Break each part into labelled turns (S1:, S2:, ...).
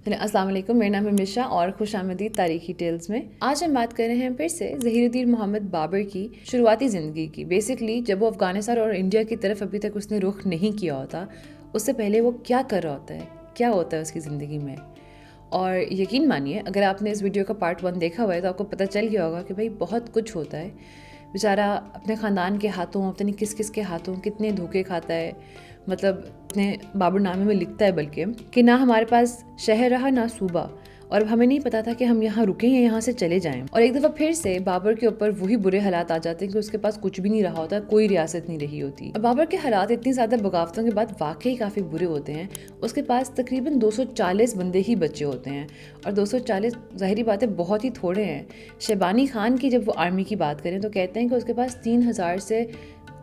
S1: السلام علیکم، میرا نام ہے مشا اور خوش آمدید تاریخی ٹیلز میں۔ آج ہم بات کر رہے ہیں پھر سے ظہیر الدین محمد بابر کی شروعاتی زندگی کی۔ بیسکلی جب وہ افغانستان اور انڈیا کی طرف ابھی تک اس نے رخ نہیں کیا ہوتا، اس سے پہلے وہ کیا کر رہا ہوتا ہے، کیا ہوتا ہے اس کی زندگی میں۔ اور یقین مانیے اگر آپ نے اس ویڈیو کا پارٹ 1 دیکھا ہوا ہے تو آپ کو پتہ چل گیا ہوگا کہ بھائی بہت کچھ ہوتا ہے۔ بیچارہ اپنے خاندان کے ہاتھوں، پتہ نہیں کس کس کے ہاتھوں کتنے دھوکے کھاتا ہے۔ مطلب اپنے بابر نامے میں لکھتا ہے بلکہ کہ نہ ہمارے پاس شہر رہا نہ صوبہ، اور اب ہمیں نہیں پتا تھا کہ ہم یہاں رکیں یا یہاں سے چلے جائیں۔ اور ایک دفعہ پھر سے بابر کے اوپر وہی برے حالات آ جاتے ہیں کہ اس کے پاس کچھ بھی نہیں رہا ہوتا، کوئی ریاست نہیں رہی ہوتی۔ اور بابر کے حالات اتنی زیادہ بغاوتوں کے بعد واقعی کافی برے ہوتے ہیں۔ اس کے پاس تقریباً 240 بندے ہی بچے ہوتے ہیں، اور 240 ظاہری بات ہے بہت ہی تھوڑے ہیں۔ شیبانی خان کی جب وہ آرمی کی بات کریں تو کہتے ہیں کہ اس کے پاس 3000 سے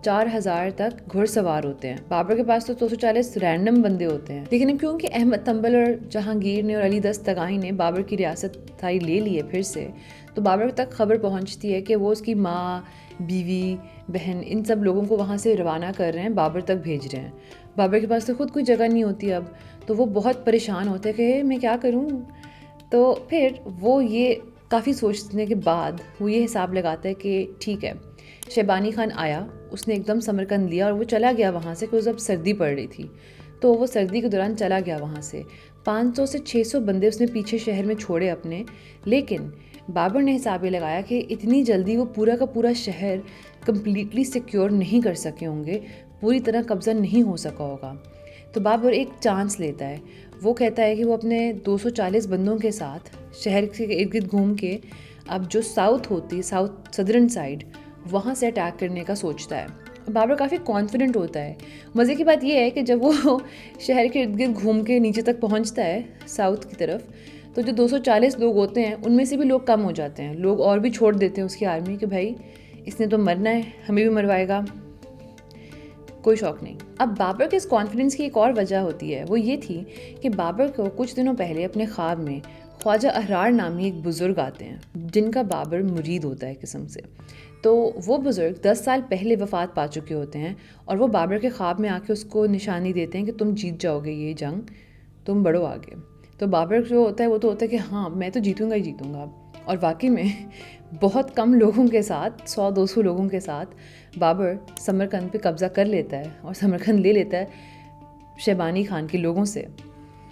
S1: 4000 تک گھڑ سوار ہوتے ہیں۔ بابر کے پاس تو 240 رینڈم بندے ہوتے ہیں، لیکن کیونکہ احمد تنبل اور جہانگیر نے اور علی دستگاہی نے بابر کی ریاست تھائی لے لی ہے پھر سے، تو بابر تک خبر پہنچتی ہے کہ وہ اس کی ماں، بیوی، بہن، ان سب لوگوں کو وہاں سے روانہ کر رہے ہیں، بابر تک بھیج رہے ہیں۔ بابر کے پاس تو خود کوئی جگہ نہیں ہوتی اب، تو وہ بہت پریشان ہوتے ہیں کہ میں کیا کروں۔ تو پھر وہ یہ کافی سوچنے کے بعد وہ یہ حساب لگاتا ہے کہ ٹھیک ہے، شیبانی خان آیا، اس نے ایک دم سمرقند لیا اور وہ چلا گیا وہاں سے، کہ جب سردی پڑ رہی تھی تو وہ سردی کے دوران چلا گیا وہاں سے۔ 500 سے 600 بندے اس نے پیچھے شہر میں چھوڑے اپنے، لیکن بابر نے حساب یہ لگایا کہ اتنی جلدی وہ پورا کا پورا شہر کمپلیٹلی سیکیور نہیں کر سکے ہوں گے، پوری طرح قبضہ نہیں ہو سکا ہوگا۔ تو بابر ایک چانس لیتا ہے، وہ کہتا ہے کہ وہ اپنے 240 بندوں کے ساتھ شہر کے ارد گرد گھوم کے اب جو ساؤتھ ہوتی، ساؤتھ صدرن سائڈ، وہاں سے اٹیک کرنے کا سوچتا ہے۔ بابر کافی کانفیڈنٹ ہوتا ہے۔ مزے کی بات یہ ہے کہ جب وہ شہر کے ارد گرد گھوم کے نیچے تک پہنچتا ہے ساؤتھ کی طرف، تو جو 240 لوگ ہوتے ہیں ان میں سے بھی لوگ کم ہو جاتے ہیں، لوگ اور بھی چھوڑ دیتے ہیں اس کی آرمی کہ بھائی اس نے تو مرنا ہے، ہمیں بھی مروائے گا، کوئی شوق نہیں۔ اب بابر کے اس کانفیڈنس کی ایک اور وجہ ہوتی ہے، وہ یہ تھی کہ بابر کو کچھ دنوں پہلے اپنے خواب میں خواجہ احرار نامی ایک بزرگ آتے ہیں جن کا بابر مرید ہوتا ہے قسم سے۔ تو وہ بزرگ 10 سال پہلے وفات پا چکے ہوتے ہیں، اور وہ بابر کے خواب میں آ کے اس کو نشانی دیتے ہیں کہ تم جیت جاؤ گے یہ جنگ، تم بڑھو آگے۔ تو بابر جو ہوتا ہے وہ تو ہوتا ہے کہ ہاں میں تو جیتوں گا ہی جیتوں گا، اور واقعی میں بہت کم لوگوں کے ساتھ، 100-200 لوگوں کے ساتھ بابر سمرقند پہ قبضہ کر لیتا ہے اور سمرقند لے لیتا ہے شیبانی خان کے لوگوں سے۔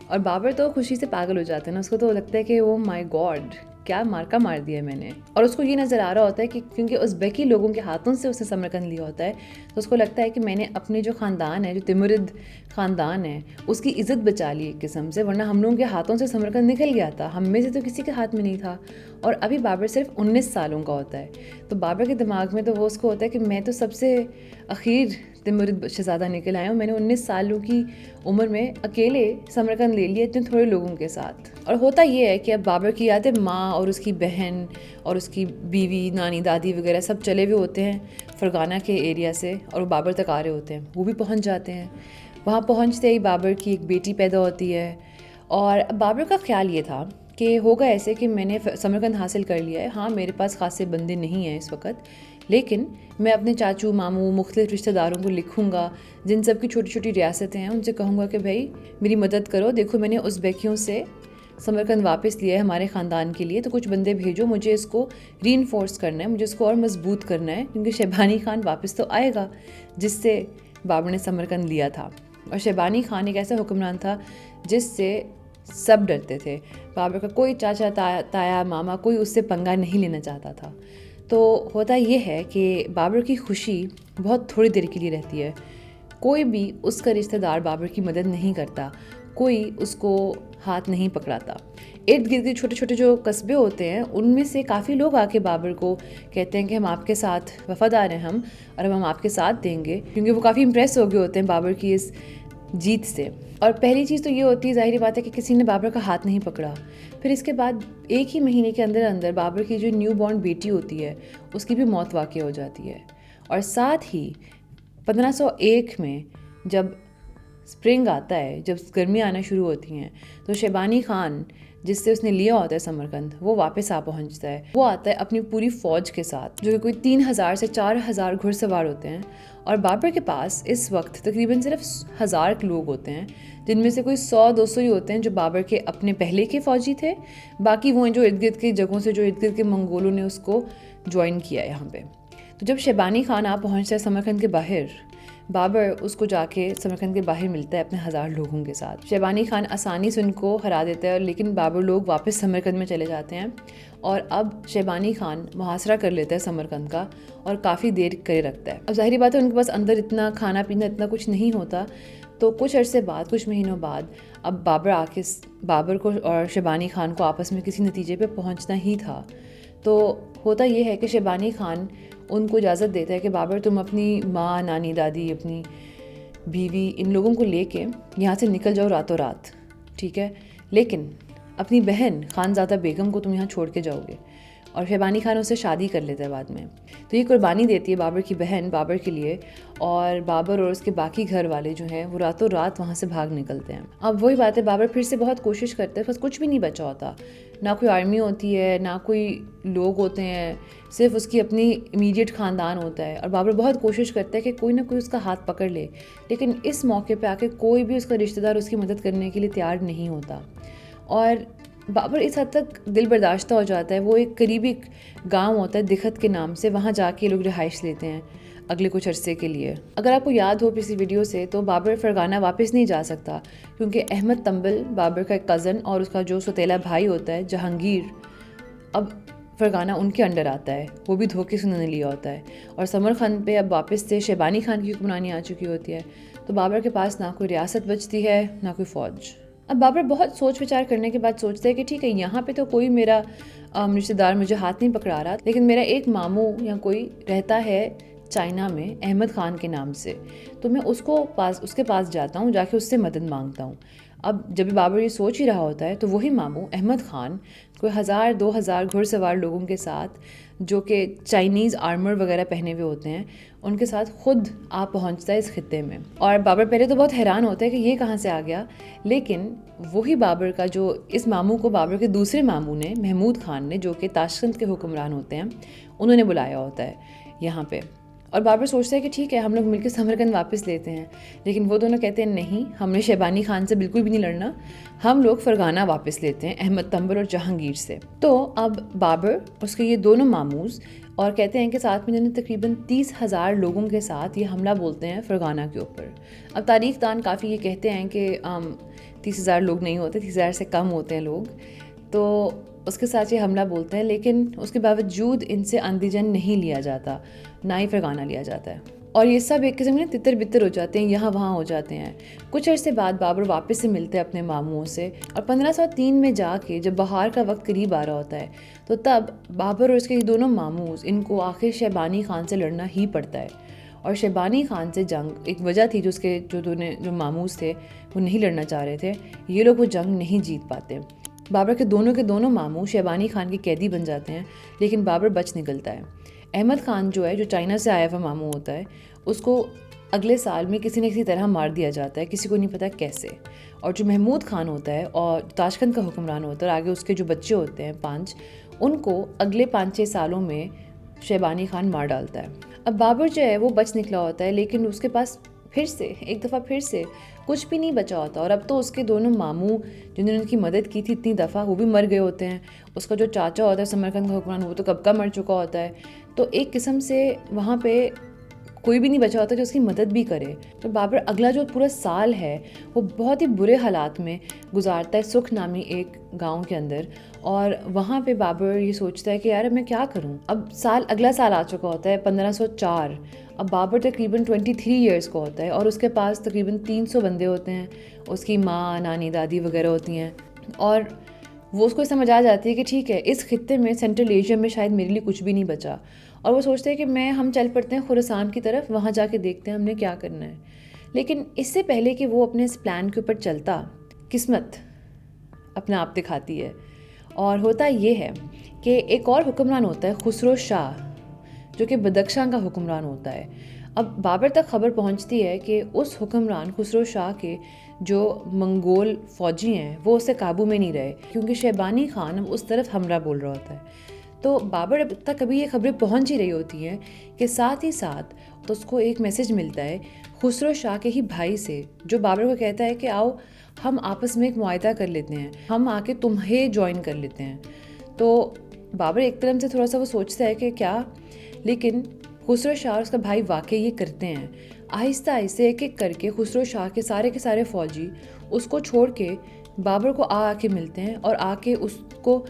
S1: اور بابر تو خوشی سے پاگل ہو جاتا ہے نا، اس کو تو لگتا ہے کہ او مائی گاڈ کیا مارکا مار دیا میں نے۔ اور اس کو یہ نظر آ رہا ہوتا ہے کہ کیونکہ ازبیکی لوگوں کے ہاتھوں سے اس نے سمرقند لیا ہوتا ہے، تو اس کو لگتا ہے کہ میں نے اپنے جو خاندان ہے، جو تیمورد خاندان ہے، اس کی عزت بچا لی ایک قسم سے، ورنہ ہم لوگوں کے ہاتھوں سے سمرقند نکل گیا تھا، ہم میں سے تو کسی کے ہاتھ میں نہیں تھا۔ اور ابھی بابر صرف 19 سالوں کا ہوتا ہے، تو بابر کے دماغ میں تو وہ اس کو ہوتا ہے کہ میں تو سب سے اخیر تیمورد شہزادہ نکل آیا ہوں، میں نے 19 سالوں کی عمر میں اکیلے سمرقند لے لیا اتنے تھوڑے لوگوں کے ساتھ۔ اور ہوتا یہ ہے کہ اب بابر کی یادیں ماں اور اس کی بہن اور اس کی بیوی، نانی، دادی وغیرہ سب چلے ہوئے ہوتے ہیں فرغانہ کے ایریا سے، اور وہ بابر تک آ رہے ہوتے ہیں، وہ بھی پہنچ جاتے ہیں۔ وہاں پہنچتے ہی بابر کی ایک بیٹی پیدا ہوتی ہے، اور بابر کا خیال یہ تھا کہ ہوگا ایسے کہ میں نے سمرقند حاصل کر لیا ہے، ہاں میرے پاس خاصے بندے نہیں ہیں اس وقت، لیکن میں اپنے چاچو، ماموں، مختلف رشتہ داروں کو لکھوں گا جن سب کی چھوٹی چھوٹی ریاستیں ہیں، ان سے کہوں گا کہ بھائی میری مدد کرو، دیکھو میں نے ازبیکیوں سے سمرقند واپس لیا ہے ہمارے خاندان کے لیے، تو کچھ بندے بھیجو، مجھے اس کو ری انفورس کرنا ہے، مجھے اس کو اور مضبوط کرنا ہے، کیونکہ شیبانی خان واپس تو آئے گا جس سے بابر نے سمرقند لیا تھا۔ اور شیبانی خان ایک ایسا حکمران تھا جس سے سب ڈرتے تھے، بابر کا کوئی چاچا، تایا، ماما، کوئی اس سے پنگا نہیں لینا چاہتا تھا۔ تو ہوتا یہ ہے کہ بابر کی خوشی بہت تھوڑی دیر کے لیے رہتی ہے، کوئی بھی اس کا رشتہ دار بابر کی مدد نہیں کرتا، کوئی اس کو ہاتھ نہیں پکڑاتا۔ ارد گرد کے چھوٹے چھوٹے جو قصبے ہوتے ہیں ان میں سے کافی لوگ آ کے بابر کو کہتے ہیں کہ ہم آپ کے ساتھ وفادار ہیں، ہم اور ہم آپ کے ساتھ دیں گے، کیونکہ وہ کافی امپریس ہو گئے ہوتے ہیں بابر کی اس جیت سے۔ اور پہلی چیز تو یہ ہوتی ہے، ظاہری بات ہے کہ کسی نے بابر کا ہاتھ نہیں پکڑا۔ پھر اس کے بعد ایک ہی مہینے کے اندر اندر بابر کی جو نیو بورن بیٹی ہوتی ہے اس کی بھی موت واقع ہو جاتی ہے۔ اور ساتھ ہی 1501 میں جب اسپرنگ آتا ہے، جب گرمیاں آنا شروع ہوتی ہیں، تو شیبانی خان جس سے اس نے لیا ہوتا ہے سمرقند، وہ واپس پہنچتا ہے. وہ آتا ہے اپنی پوری فوج کے ساتھ، جو کہ کوئی 3000 سے 4000 گھڑ سوار ہوتے ہیں. اور بابر کے پاس اس وقت تقریباً صرف 1000 لوگ ہوتے ہیں، جن میں سے کوئی 100-200 ہی ہوتے ہیں جو بابر کے اپنے پہلے کے فوجی تھے. باقی وہ ہیں جو ارد گرد کی جگہوں سے، جو ارد گرد کے منگولوں نے اس کو جوائن کیا یہاں پہ. تو جب شیبانی خان پہنچتا ہے سمرقند کے باہر، بابر اس کو جا کے سمرقند کے باہر ملتا ہے اپنے 1000 لوگوں کے ساتھ. شیبانی خان آسانی سے ان کو ہرا دیتا ہے، لیکن بابر لوگ واپس سمرقند میں چلے جاتے ہیں. اور اب شیبانی خان محاصرہ کر لیتا ہے سمرقند کا اور کافی دیر کرے رکھتا ہے. اب ظاہری بات ہے ان کے پاس اندر اتنا کھانا پینا اتنا کچھ نہیں ہوتا. تو کچھ عرصے بعد، کچھ مہینوں بعد، اب بابر کو اور شیبانی خان کو آپس میں کسی نتیجے پہ پہنچنا ہی تھا. تو ہوتا یہ ہے کہ شیبانی خان ان کو اجازت دیتا ہے کہ بابر تم اپنی ماں، نانی، دادی، اپنی بیوی، ان لوگوں کو لے کے یہاں سے نکل جاؤ راتوں رات، ٹھیک ہے، لیکن اپنی بہن خانزادہ بیگم کو تم یہاں چھوڑ کے جاؤ گے. اور شیبانی خان اسے شادی کر لیتا ہے بعد میں. تو یہ قربانی دیتی ہے بابر کی بہن بابر کے لیے، اور بابر اور اس کے باقی گھر والے جو ہیں وہ راتوں رات وہاں سے بھاگ نکلتے ہیں. اب وہی بات ہے، بابر پھر سے بہت کوشش کرتے ہیں، بس کچھ بھی نہیں بچا ہوتا. نہ کوئی آرمی ہوتی ہے، نہ کوئی لوگ ہوتے ہیں، صرف اس کی اپنی امیڈیٹ خاندان ہوتا ہے. اور بابر بہت کوشش کرتا ہے کہ کوئی نہ کوئی اس کا ہاتھ پکڑ لے، لیکن اس موقع پہ کے کوئی بھی اس کا رشتہ دار اس کی مدد کرنے کے لیے تیار نہیں ہوتا. اور بابر اس حد تک دل برداشتہ ہو جاتا ہے. وہ ایک قریبی گاؤں ہوتا ہے دکھت کے نام سے، وہاں جا کے لوگ رہائش لیتے ہیں اگلے کچھ عرصے کے لیے. اگر آپ کو یاد ہو کسی ویڈیو سے، تو بابر فرغانہ واپس نہیں جا سکتا، کیونکہ احمد تنبل، بابر کا ایک کزن اور اس کا جو سوتیلا بھائی ہوتا ہے جہانگیر، اب فرغانہ ان کے انڈر آتا ہے. وہ بھی دھوکے سے انہوں نے لیا ہوتا ہے. اور سمرقند پہ اب واپس سے شیبانی خان کی حکمرانی آ چکی ہوتی ہے. تو بابر کے پاس نہ کوئی ریاست بچتی ہے، نہ کوئی فوج. اب بابر بہت سوچ وچار کرنے کے بعد سوچتا ہے کہ ٹھیک ہے، یہاں پہ تو کوئی میرا رشتہ دار مجھے ہاتھ نہیں پکڑا رہا، لیکن میرا ایک ماموں یا کوئی رہتا ہے چائنا میں احمد خان کے نام سے، تو میں اس کے پاس جاتا ہوں، جا کے اس سے مدد مانگتا ہوں. اب جب بابر یہ سوچ ہی رہا ہوتا ہے تو وہی ماموں احمد خان کوئی 1000-2000 گھڑ سوار لوگوں کے ساتھ، جو کہ چائنیز آرمر وغیرہ پہنے ہوئے ہوتے ہیں، ان کے ساتھ خود پہنچتا ہے اس خطے میں. اور بابر پہلے تو بہت حیران ہوتا ہے کہ یہ کہاں سے آ گیا، لیکن وہی بابر کا جو اس ماموں کو بابر کے دوسرے ماموں نے، محمود خان نے، جو کہ تاشقند کے حکمران ہوتے ہیں، انہوں نے بلایا ہوتا ہے یہاں پہ. اور بابر سوچتا ہے کہ ٹھیک ہے، ہم لوگ مل کے سمرقند واپس لیتے ہیں. لیکن وہ دونوں کہتے ہیں نہیں، ہم نے شیبانی خان سے بالکل بھی نہیں لڑنا، ہم لوگ فرغانہ واپس لیتے ہیں احمد تنبل اور جہانگیر سے. تو اب بابر، اس کے یہ دونوں ماموز، اور کہتے ہیں کہ ساتھ میں تقریباً 30,000 لوگوں کے ساتھ یہ حملہ بولتے ہیں فرغانہ کے اوپر. اب تاریخ دان کافی یہ کہتے ہیں کہ 30,000 لوگ نہیں ہوتے، 30,000 سے کم ہوتے ہیں لوگ. تو اس کے ساتھ یہ حملہ بولتے ہیں، لیکن اس کے باوجود ان سے اندیجن نہیں لیا جاتا، نہ ہی فرغانہ لیا جاتا ہے. اور یہ سب ایک قسم میں تتر بتر ہو جاتے ہیں، یہاں وہاں ہو جاتے ہیں. کچھ عرصے بعد بابر واپس سے ملتے ہیں اپنے ماموں سے، اور 1503 میں جا کے جب بہار کا وقت قریب آ رہا ہوتا ہے، تو تب بابر اور اس کے دونوں ماموز، ان کو آخر شیبانی خان سے لڑنا ہی پڑتا ہے. اور شیبانی خان سے جنگ ایک وجہ تھی، جو اس کے جو ماموز تھے وہ نہیں لڑنا چاہ رہے تھے، یہ لوگ وہ جنگ نہیں جیت پاتے. بابر کے دونوں ماموں شیبانی خان کے قیدی بن جاتے ہیں، لیکن بابر بچ نکلتا ہے. احمد خان جو ہے، جو چائنا سے آیا ہوا ماموں ہوتا ہے، اس کو اگلے سال میں کسی نہ کسی طرح مار دیا جاتا ہے، کسی کو نہیں پتا کیسے. اور جو محمود خان ہوتا ہے اور تاشقند کا حکمران ہوتا ہے، اور آگے اس کے جو بچے ہوتے ہیں 5، ان کو اگلے 5-6 سالوں میں شیبانی خان مار ڈالتا ہے. اب بابر جو ہے وہ بچ نکلا ہوتا ہے، لیکن اس کے پاس ایک دفعہ پھر سے کچھ بھی نہیں بچا ہوتا. اور اب تو اس کے دونوں ماموں جنہوں نے ان کی مدد کی تھی اتنی دفعہ، وہ بھی مر گئے ہوتے ہیں. اس کا جو چاچا ہوتا ہے سمرقند کا حکمران، وہ تو کب کا مر چکا ہوتا ہے. تو ایک قسم سے وہاں پہ کوئی بھی نہیں بچا ہوتا جو اس کی مدد بھی کرے. تو بابر اگلا جو پورا سال ہے وہ بہت ہی برے حالات میں گزارتا ہے سکھ نامی ایک گاؤں کے اندر. اور وہاں پہ بابر یہ سوچتا ہے کہ یار میں کیا کروں. اب اگلا سال آ چکا ہوتا ہے 1504. اب بابر تقریباً 23 ایئرس کا ہوتا ہے، اور اس کے پاس تقریباً 300 بندے ہوتے ہیں. اس کی ماں، نانی، دادی وغیرہ ہوتی ہیں. اور وہ اس کو سمجھ آ جاتی ہے کہ ٹھیک ہے، اس خطے میں سینٹرل ایشیا میں شاید میرے لیے کچھ بھی نہیں بچا. اور وہ سوچتے ہیں کہ ہم چل پڑتے ہیں خراسان کی طرف، وہاں جا کے دیکھتے ہیں ہم نے کیا کرنا ہے. لیکن اس سے پہلے کہ وہ اپنے اس پلان کے اوپر چلتا، قسمت اپنا آپ دکھاتی ہے. اور ہوتا یہ ہے کہ ایک اور حکمران ہوتا ہے خسرو شاہ، جو کہ بدخشاں کا حکمران ہوتا ہے. اب بابر تک خبر پہنچتی ہے کہ اس حکمران خسرو شاہ کے جو منگول فوجی ہیں وہ اسے قابو میں نہیں رہے، کیونکہ شیبانی خان اب اس طرف حملہ بول رہا ہوتا ہے۔ تو بابر اب تک ابھی یہ خبریں پہنچ ہی رہی ہوتی ہیں کہ ساتھ ہی ساتھ تو اس کو ایک میسج ملتا ہے خسرو شاہ کے ہی بھائی سے، جو بابر کو کہتا ہے کہ آؤ ہم آپس میں ایک معاہدہ کر لیتے ہیں، ہم آ کے تمہیں جوائن کر لیتے ہیں۔ تو بابر ایک طرف سے تھوڑا سا وہ سوچتا ہے کہ کیا، لیکن خسرو شاہ اور اس کا بھائی واقعی یہ کرتے ہیں۔ آہستہ آہستہ ایک ایک کر کے خسرو شاہ کے سارے فوجی اس کو چھوڑ کے بابر کو آ کے ملتے ہیں اور آ کے اس کو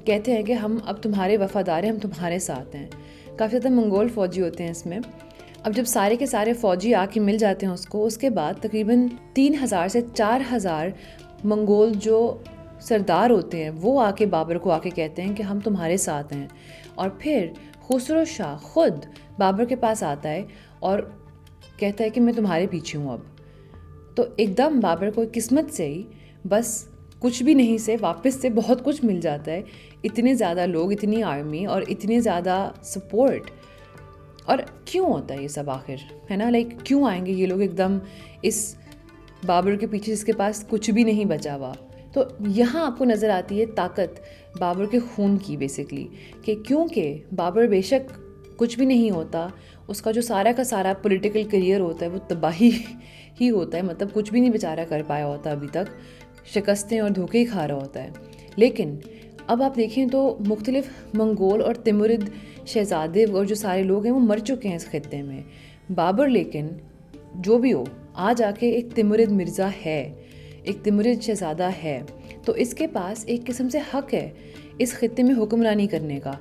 S1: کہتے ہیں کہ ہم اب تمہارے وفادار ہیں، ہم تمہارے ساتھ ہیں۔ کافی زیادہ منگول فوجی ہوتے ہیں اس میں۔ اب جب سارے کے سارے فوجی آ کے مل جاتے ہیں اس کے بعد تقریباً 3000 سے 4000 منگول جو سردار ہوتے ہیں وہ آ کے بابر کو آ کے کہتے ہیں کہ ہم تمہارے ساتھ ہیں۔ اور پھر خسرو شاہ خود بابر کے پاس آتا ہے اور کہتا ہے کہ میں تمہارے پیچھے ہوں اب۔ تو ایک دم بابر کو قسمت سے ہی بس کچھ بھی نہیں سے واپس سے بہت کچھ مل جاتا ہے، اتنے زیادہ لوگ، اتنی آرمی اور اتنے زیادہ سپورٹ۔ اور کیوں ہوتا ہے یہ سب آخر، ہے نا؟ کیوں آئیں گے یہ لوگ ایک دم اس بابر کے پیچھے جس کے پاس کچھ بھی نہیں بچا ہوا؟ تو یہاں آپ کو نظر آتی ہے طاقت بابر کے خون کی بیسکلی، کہ کیونکہ بابر بے شک کچھ بھی نہیں ہوتا، اس کا جو سارا کا سارا پولیٹیکل کریئر ہوتا ہے وہ تباہی ہی ہوتا ہے، مطلب کچھ بھی نہیں بیچارہ کر پایا ہوتا ابھی تک، شکستیں اور دھوکے ہی کھا رہا ہوتا ہے۔ لیکن اب آپ دیکھیں تو مختلف منگول اور تیمورد شہزادے اور جو سارے لوگ ہیں وہ مر چکے ہیں اس خطے میں۔ بابر لیکن جو بھی ہو آج آ کے ایک تیمورد مرزا ہے، ایک تیمورد شہزادہ ہے، تو اس کے پاس ایک قسم سے حق ہے اس خطے میں حکمرانی کرنے کا۔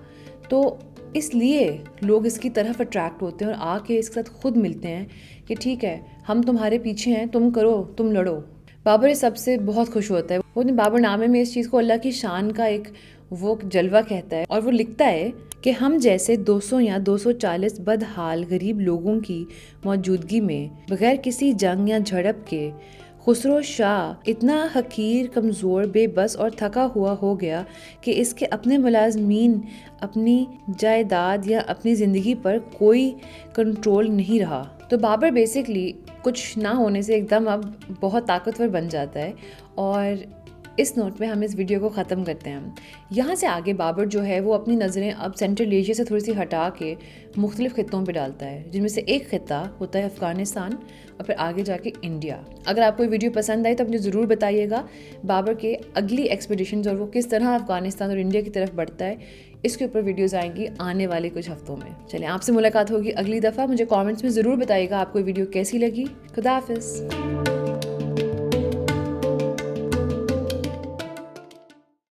S1: تو اس لیے لوگ اس کی طرف اٹریکٹ ہوتے ہیں اور آ کے اس کے ساتھ خود ملتے ہیں کہ ٹھیک ہے ہم تمہارے پیچھے ہیں، تم کرو، تم لڑو۔ بابر اس سب سے بہت خوش ہوتا ہے، وہ اپنے بابر نامے میں اس چیز کو اللہ کی شان کا ایک وہ جلوہ کہتا ہے، اور وہ لکھتا ہے کہ ہم جیسے 200 یا 240 بدحال غریب لوگوں کی موجودگی میں بغیر کسی جنگ یا جھڑپ کے خسرو شاہ اتنا حقیر، کمزور، بے بس اور تھکا ہوا ہو گیا کہ اس کے اپنے ملازمین، اپنی جائیداد یا اپنی زندگی پر کوئی کنٹرول نہیں رہا۔ تو بابر بیسکلی کچھ نہ ہونے سے ایک دم اب بہت طاقتور بن جاتا ہے۔ اور اس نوٹ پہ ہم اس ویڈیو کو ختم کرتے ہیں۔ یہاں سے آگے بابر جو ہے وہ اپنی نظریں اب سینٹرل ایشیا سے تھوڑی سی ہٹا کے مختلف خطوں پہ ڈالتا ہے، جن میں سے ایک خطہ ہوتا ہے افغانستان اور پھر آگے جا کے انڈیا۔ اگر آپ کو یہ ویڈیو پسند آئی تو مجھے ضرور بتائیے گا بابر کے اگلی ایکسپیڈیشنز اور وہ کس طرح افغانستان اور انڈیا کی طرف بڑھتا ہے، اس کے اوپر ویڈیوز آئیں گی آنے والے کچھ ہفتوں میں۔ چلیں آپ سے ملاقات ہوگی اگلی دفعہ، مجھے کامنٹس میں ضرور بتائیے گا آپ کو یہ ویڈیو کیسی لگی۔ خدا حافظ۔